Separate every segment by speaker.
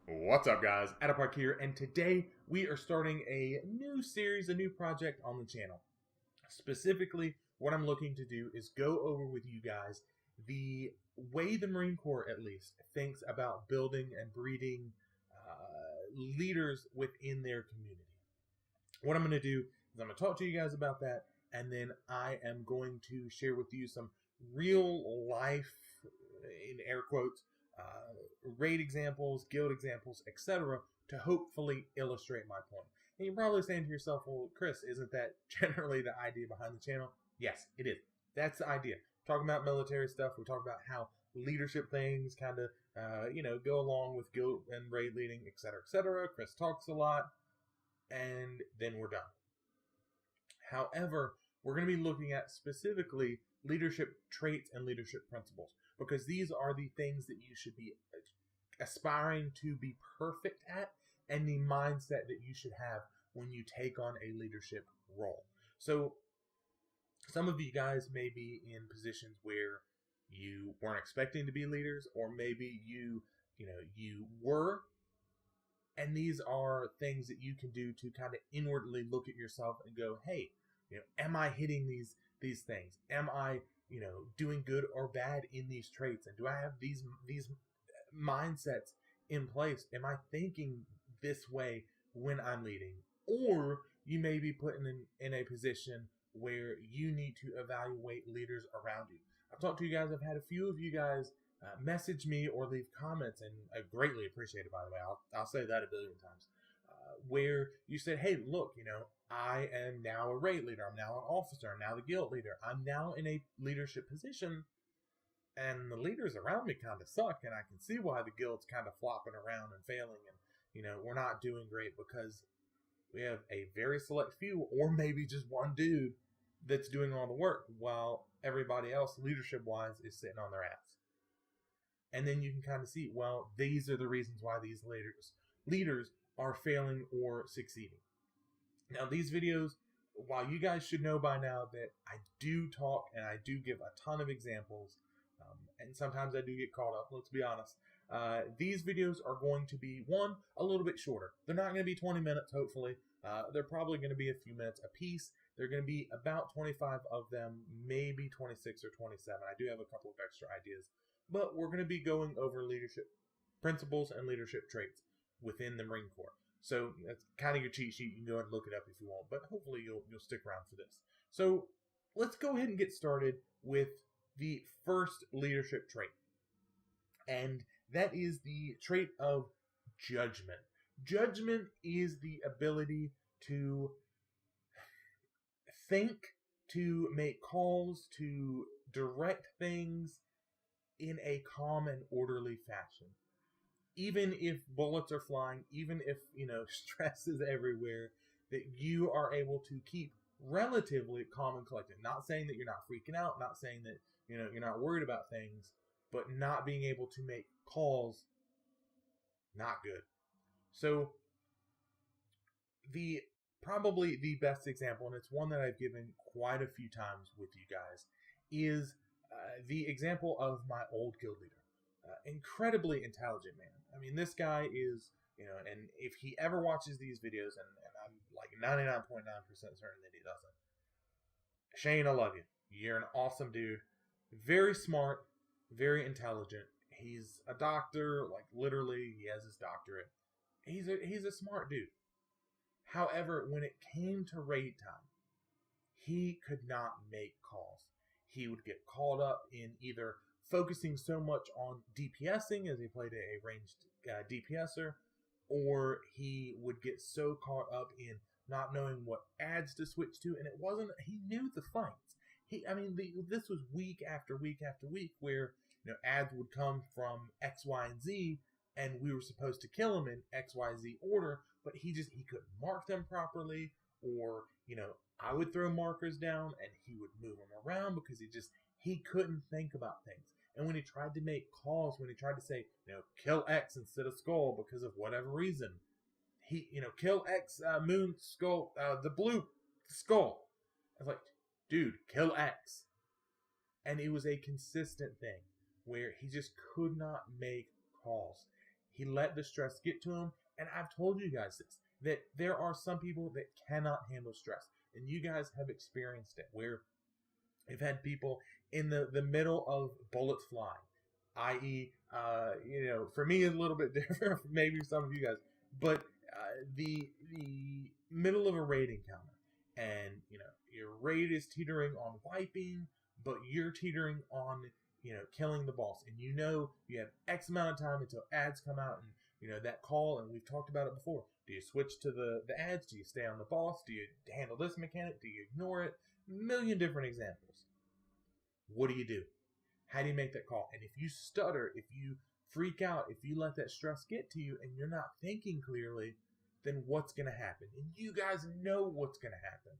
Speaker 1: What's up, guys? Atapark here, and today we are starting a new series, a new project on the channel. Specifically, what I'm looking to do is go over with you guys the way the Marine Corps, at least, thinks about building and breeding leaders within their community. What I'm going to do is I'm going to talk to you guys about that, and then I am going to share with you some real life, in air quotes, raid examples, guild examples, etc. to hopefully illustrate my point. And you're probably saying to yourself, well, Chris, isn't that generally the idea behind the channel? Yes, it is. That's the idea. Talking about military stuff, we talk about how leadership things kind of, go along with guild and raid leading, etc., etc. Chris talks a lot, and then we're done. However, we're going to be looking at specifically leadership traits and leadership principles, because these are the things that you should be aspiring to be perfect at, and the mindset that you should have when you take on a leadership role. So some of you guys may be in positions where you weren't expecting to be leaders, or maybe you were, and these are things that you can do to kind of inwardly look at yourself and go, hey, am I hitting these things? Am I doing good or bad in these traits? And do I have these mindsets in place? Am I thinking this way when I'm leading? Or you may be put in a position where you need to evaluate leaders around you. I've talked to you guys. I've had a few of you guys message me or leave comments, and I greatly appreciate it, by the way. I'll say that a billion times. Where you said, hey, look, I am now a raid leader. I'm now an officer. I'm now the guild leader. I'm now in a leadership position, and the leaders around me kind of suck, and I can see why the guild's kind of flopping around and failing, and we're not doing great because we have a very select few, or maybe just one dude that's doing all the work, while everybody else, leadership-wise, is sitting on their ass. And then you can kind of see, well, these are the reasons why these leaders are failing or succeeding. Now, these videos, while you guys should know by now that I do talk and I do give a ton of examples, and sometimes I do get caught up, let's be honest, these videos are going to be, one, a little bit shorter. They're not going to be 20 minutes, hopefully. They're probably going to be a few minutes a piece. They're going to be about 25 of them, maybe 26 or 27. I do have a couple of extra ideas. But we're going to be going over leadership principles and leadership traits within the Marine Corps. So that's kind of your cheat sheet. You can go ahead and look it up if you want, but hopefully you'll stick around for this. So let's go ahead and get started with the first leadership trait. And that is the trait of judgment. Judgment is the ability to think, to make calls, to direct things in a calm and orderly fashion. Even if bullets are flying, even if, stress is everywhere, that you are able to keep relatively calm and collected. Not saying that you're not freaking out, not saying that, you're not worried about things, but not being able to make calls, not good. So probably the best example, and it's one that I've given quite a few times with you guys, is the example of my old guild leader. Incredibly intelligent man. I mean, this guy is, and if he ever watches these videos, and I'm like 99.9% certain that he doesn't, Shane, I love you. You're an awesome dude. Very smart, very intelligent. He's a doctor, like literally, he has his doctorate. He's a smart dude. However, when it came to raid time, he could not make calls. He would get caught up in either focusing so much on DPSing, as he played a ranged DPSer, or he would get so caught up in not knowing what ads to switch to, and it wasn't, he knew the fights. This was week after week after week where, ads would come from X, Y, and Z, and we were supposed to kill him in X, Y, Z order, but he couldn't mark them properly, or, I would throw markers down and he would move them around because he couldn't think about things. And when he tried to make calls, when he tried to say, kill X instead of skull because of whatever reason, he, kill X, moon, skull, the blue skull. I was like, dude, kill X. And it was a consistent thing where he just could not make calls. He let the stress get to him. And I've told you guys this, that there are some people that cannot handle stress. And you guys have experienced it, where you've had people in the middle of bullets flying, i.e., for me it's a little bit different from maybe some of you guys, but the middle of a raid encounter, and your raid is teetering on wiping, but you're teetering on killing the boss, and you have X amount of time until ads come out, and that call, and we've talked about it before. Do you switch to the ads? Do you stay on the boss? Do you handle this mechanic? Do you ignore it? A million different examples. What do you do? How do you make that call? And if you stutter, if you freak out, if you let that stress get to you and you're not thinking clearly, then what's going to happen? And you guys know what's going to happen.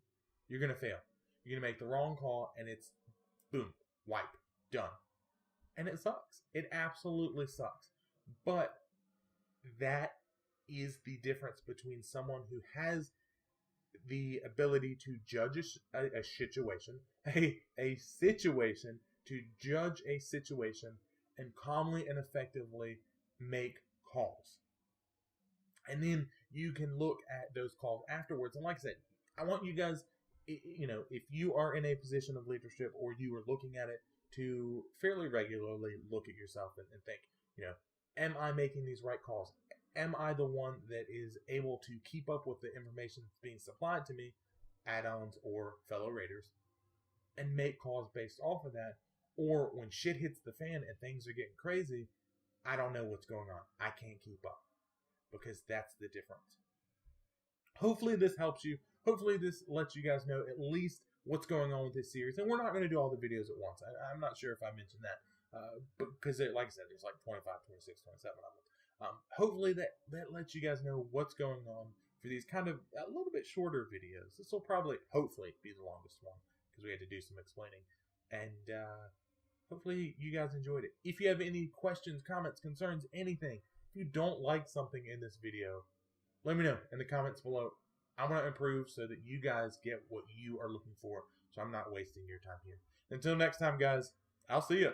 Speaker 1: You're going to fail. You're going to make the wrong call, and it's boom, wipe, done. And it sucks. It absolutely sucks. But that is the difference between someone who has the ability to judge a situation, a situation, to judge a situation and calmly and effectively make calls. And then you can look at those calls afterwards. And like I said, I want you guys, if you are in a position of leadership or you are looking at it, to fairly regularly look at yourself and think, am I making these right calls? Am I the one that is able to keep up with the information that's being supplied to me, add-ons or fellow raiders, and make calls based off of that? Or when shit hits the fan and things are getting crazy, I don't know what's going on. I can't keep up, because that's the difference. Hopefully this helps you. Hopefully this lets you guys know at least what's going on with this series. And we're not going to do all the videos at once. I'm not sure if I mentioned that, because like I said, there's like 25, 26, 27 of them. Hopefully that lets you guys know what's going on for these kind of a little bit shorter videos. This will probably, hopefully, be the longest one, because we had to do some explaining. And hopefully you guys enjoyed it. If you have any questions, comments, concerns, anything, if you don't like something in this video, let me know in the comments below. I want to improve so that you guys get what you are looking for, so I'm not wasting your time here. Until next time, guys, I'll see you.